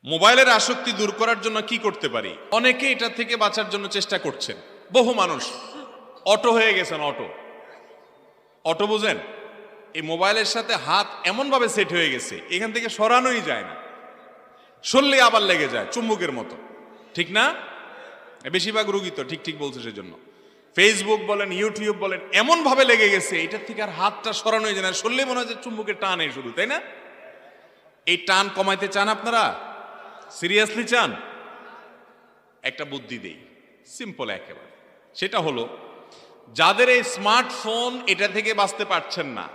মোবাইলের আসক্তি দূর করার জন্য কি করতে পারি? অনেকে এটা থেকে বাঁচার জন্য চেষ্টা করছেন। বহু মানুষ অটো হয়ে গেছেন। অটো বুঝেন? এই মোবাইলের সাথে হাত এমন ভাবে সেট হয়ে গেছে, এখান থেকে সরানোই যায় না, সরলে আবার লেগে যায় চুম্বকের মতো, ঠিক না? বেশিরভাগ রুগী তো ঠিক বলছে। সেজন্য ফেসবুক বলেন, ইউটিউব বলেন, এমন ভাবে লেগে গেছে এটার থেকে আর হাতটা সরানোই যায় না, সরলে মনে হয় যে চুম্বকের টান এই শুধু, তাই না? এই টান কমাইতে চান আপনারা? সিরিয়াসলি চান? একটা বুদ্ধি দেই, সিম্পল একেবারে। সেটা হলো, যাদের এই স্মার্টফোন এটা থেকে বাঁচতে পারছেন না,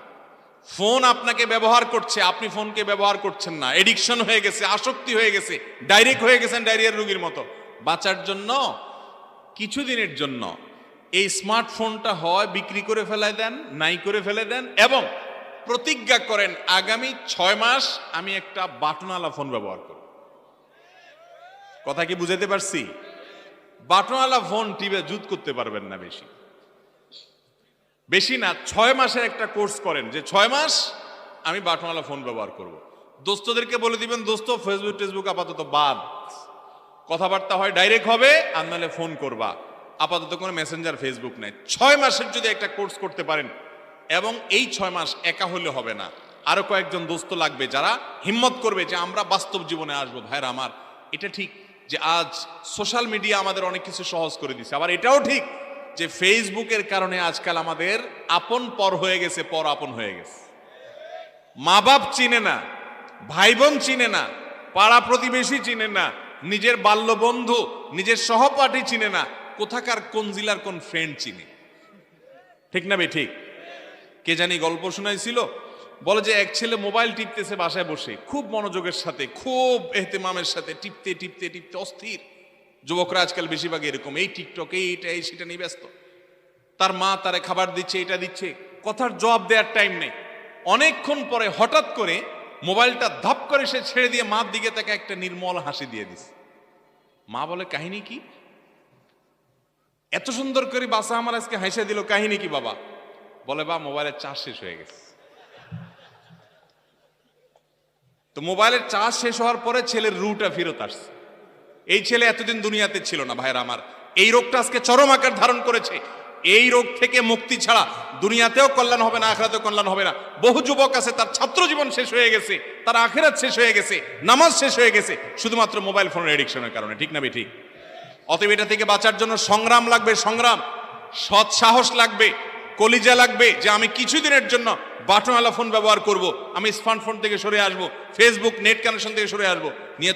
ফোন আপনাকে ব্যবহার করছে, আপনি ফোনকে ব্যবহার করছেন না, এডিকশন হয়ে গেছে, আসক্তি হয়ে গেছে, ডাইরেক্ট হয়ে গেছেন ডায়রিয়ার রোগীর মতো, বাঁচার জন্য কিছুদিনের জন্য এই স্মার্টফোনটা হয় বিক্রি করে ফেলে দেন, নাই করে ফেলে দেন, এবং প্রতিজ্ঞা করেন আগামী 6 মাস আমি একটা বাটনওয়ালা ফোন ব্যবহার করব। কথা কি বুঝাতে পারছি? বাটনওয়ালা ফোন টিপে জুত করতে পারবেন না, বেশি না, 6 মাসের একটা কোর্স করেন যে 6 মাস আমি বাটনওয়ালা ফোন ব্যবহার করব। দোস্তদেরকে বলে দিবেন, দোস্ত ফেসবুক আপাতত বাদ, কথাবার্তা হয় ডাইরেক্ট হবে, আর নাহলে ফোন করবা, আপাতত কোনো মেসেঞ্জার ফেসবুক নাই। 6 মাসের যদি একটা কোর্স করতে পারেন, এবং এই 6 মাস একা হলে হবে না, আরো কয়েকজন দোস্ত লাগবে যারা হিম্মত করবে যে আমরা বাস্তব জীবনে আসবো। ভাইরা আমার, এটা ঠিক যে আজ সোশ্যাল মিডিয়া আমাদের অনেক কিছু সহজ করে দিচ্ছে, আবার এটাও ঠিক যে ফেসবুকের কারণে আজকাল আমাদের আপন পর হয়ে গেছে, পর আপন হয়ে গেছে। মা বাপ চিনে না, ভাই বোন চিনে না, পাড়া প্রতিবেশী চিনে না, নিজের বাল্য বন্ধু, নিজের সহপাঠী চিনে না, কোথাকার কোন জেলার কোন ফ্রেন্ড চিনে, ঠিক না বে ঠিক? কে জানি গল্প শোনাইছিল, বলে যে এক ছেলে মোবাইল টিপতেছে বাসায় বসে, খুব মনোযোগের সাথে, খুব এহতেমামের সাথে টিপতে টিপতে টিপতে অস্থির। যুবকরা আজকাল বেশিরভাগ এরকম, এই টিকটক, এইটা এই সেটা নিয়ে ব্যস্ত। তার মা তারে খাবার দিচ্ছে, এটা দিচ্ছে, কথার জবাব দেওয়ার টাইম নেই। অনেকক্ষণ পরে হঠাৎ করে মোবাইলটা ধাপ করে সে ছেড়ে দিয়ে মার দিকে তাকে একটা নির্মল হাসি দিয়ে দিছে। মা বলে, কাহিনী কি? এত সুন্দর করে বাসা আমার আজকে হাসি দিল, কাহিনী কি বাবা? বলে, বা মোবাইলের চার্জ শেষ হয়ে গেছে। তো মোবাইলের চার্জ শেষ হওয়ার পরে ছেলের রুটা ফেরত আসছে। এই ছেলে এতদিন দুনিয়াতে ছিল না। ভাইরা আমার, এই রোগটা আজকে চরম আকার ধারণ করেছে। এই রোগ থেকে মুক্তি ছাড়া দুনিয়াতেও কল্যাণ হবে না, আখিরাতেও কল্যাণ হবে না। বহু যুবক আছে, তার ছাত্র জীবন শেষ হয়ে গেছে, তার আখিরাত শেষ হয়ে গেছে, নামাজ শেষ হয়ে গেছে, শুধুমাত্র মোবাইল ফোনের এডিকশনের কারণে, ঠিক না ঠিক? অতএব এটা থেকে বাঁচার জন্য সংগ্রাম লাগবে, সংগ্রাম, সৎ সাহস লাগবে, কলিজা লাগবে, যে আমি কিছুদিনের জন্য বাটনওয়ালা ফোন ব্যবহার করব, আমি স্মার্টফোন থেকে সরে আসবো, ফেসবুক নেট কানেকশন থেকে সরে আসবো, নিয়ে